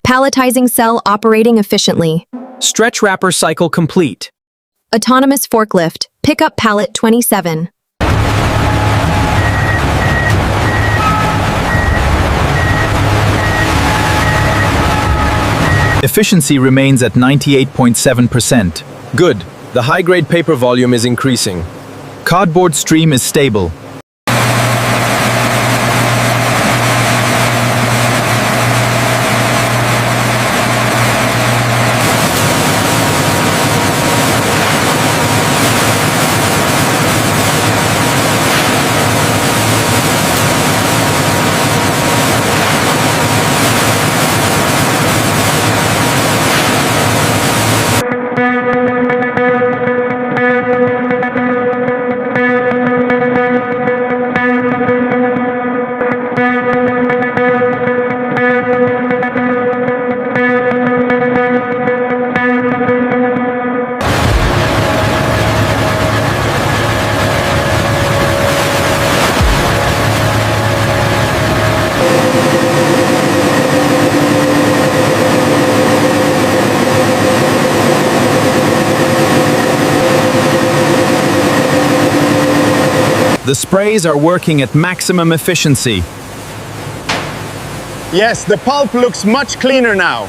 Palletizing cell operating efficiently. Stretch wrapper cycle complete. Autonomous forklift. Pick up pallet 27. Efficiency remains at 98.7%. Good. The high-grade paper volume is increasing. Cardboard stream is stable. The sprays are working at maximum efficiency. Yes, the pulp looks much cleaner now.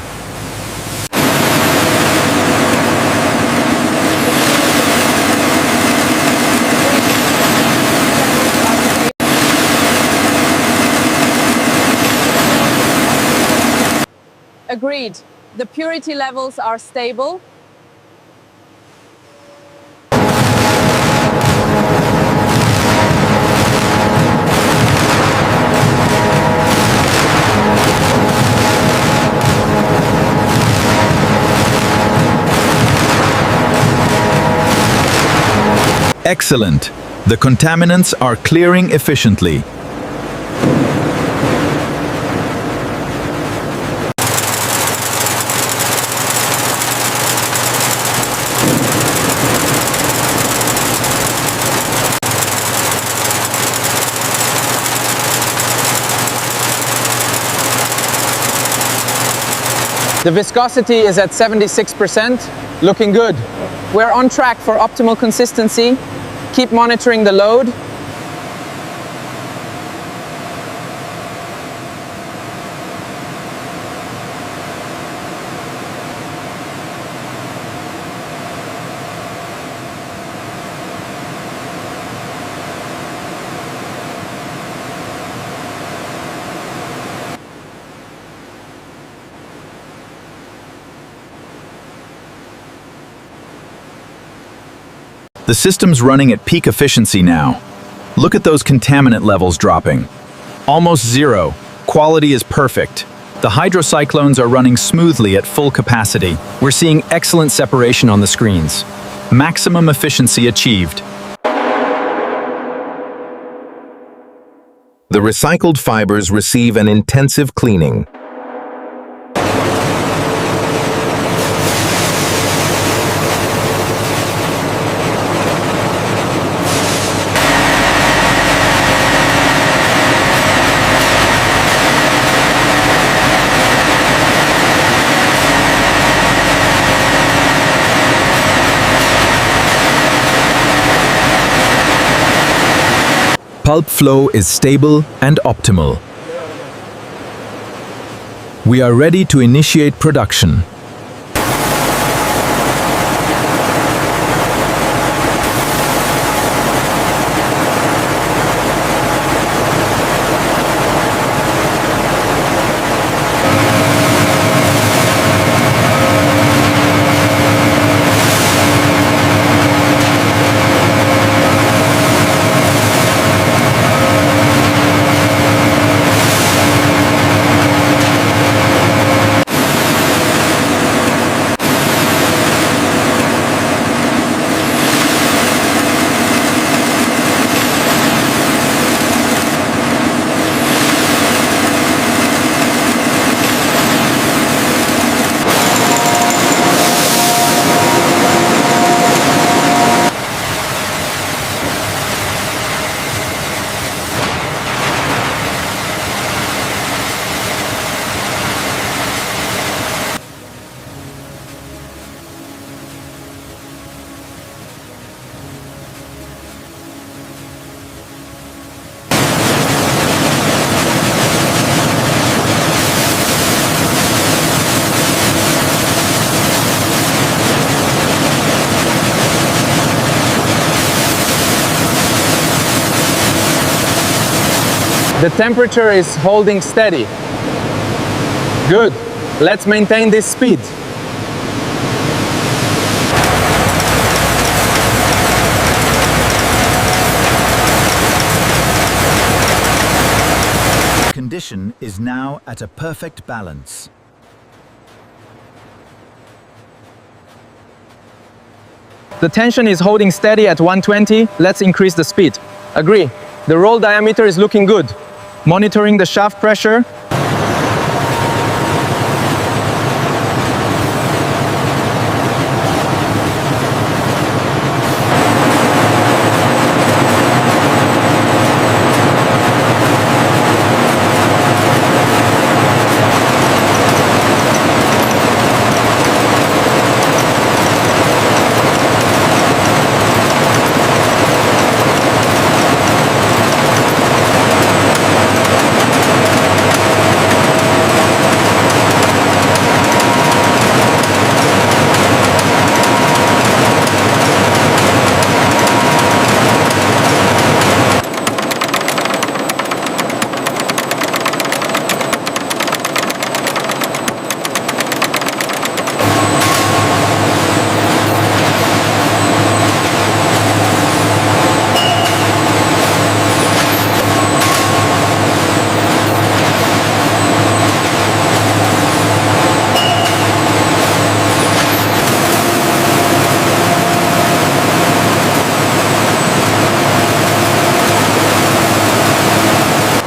Agreed. The purity levels are stable. Excellent. The contaminants are clearing efficiently. The viscosity is at 76%, looking good. We're on track for optimal consistency. Keep monitoring the load. The system's running at peak efficiency now. Look at those contaminant levels dropping. Almost zero. Quality is perfect. The hydrocyclones are running smoothly at full capacity. We're seeing excellent separation on the screens. Maximum efficiency achieved. The recycled fibers receive an intensive cleaning. Pulp flow is stable and optimal. We are ready to initiate production. The temperature is holding steady. Good. Let's maintain this speed. Condition is now at a perfect balance. The tension is holding steady at 120. Let's increase the speed. Agree. The roll diameter is looking good. Monitoring the shaft pressure.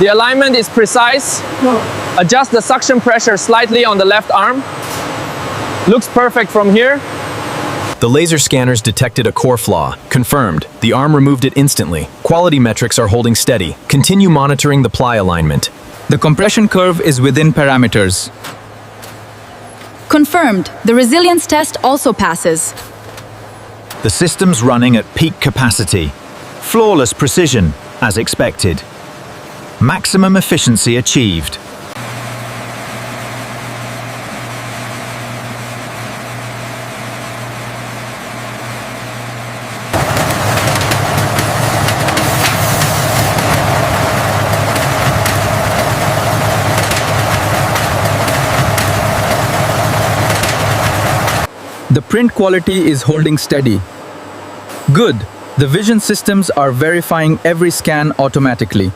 The alignment is precise. Adjust the suction pressure slightly on the left arm. Looks perfect from here. The laser scanners detected a core flaw. Confirmed. The arm removed it instantly. Quality metrics are holding steady. Continue monitoring the ply alignment. The compression curve is within parameters. Confirmed. The resilience test also passes. The system's running at peak capacity. Flawless precision, as expected. Maximum efficiency achieved. The print quality is holding steady. Good. The vision systems are verifying every scan automatically.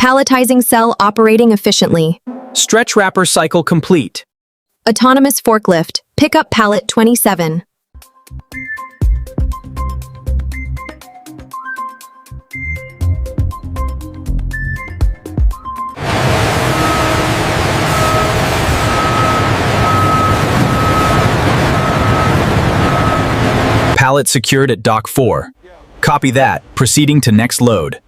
Palletizing cell operating efficiently. Stretch wrapper cycle complete. Autonomous forklift. Pick up pallet 27. Pallet secured at dock 4. Copy that. Proceeding to next load.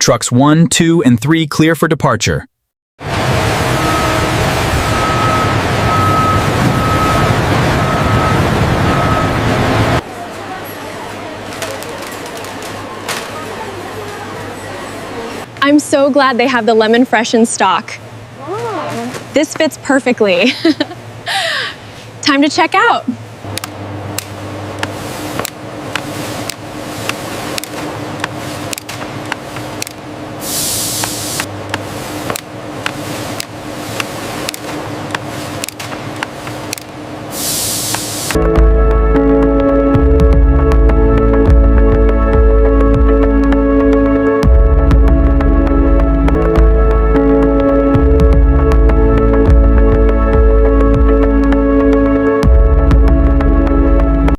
Trucks 1, 2, and 3 clear for departure. I'm so glad they have the lemon fresh in stock. This fits perfectly. Time to check out.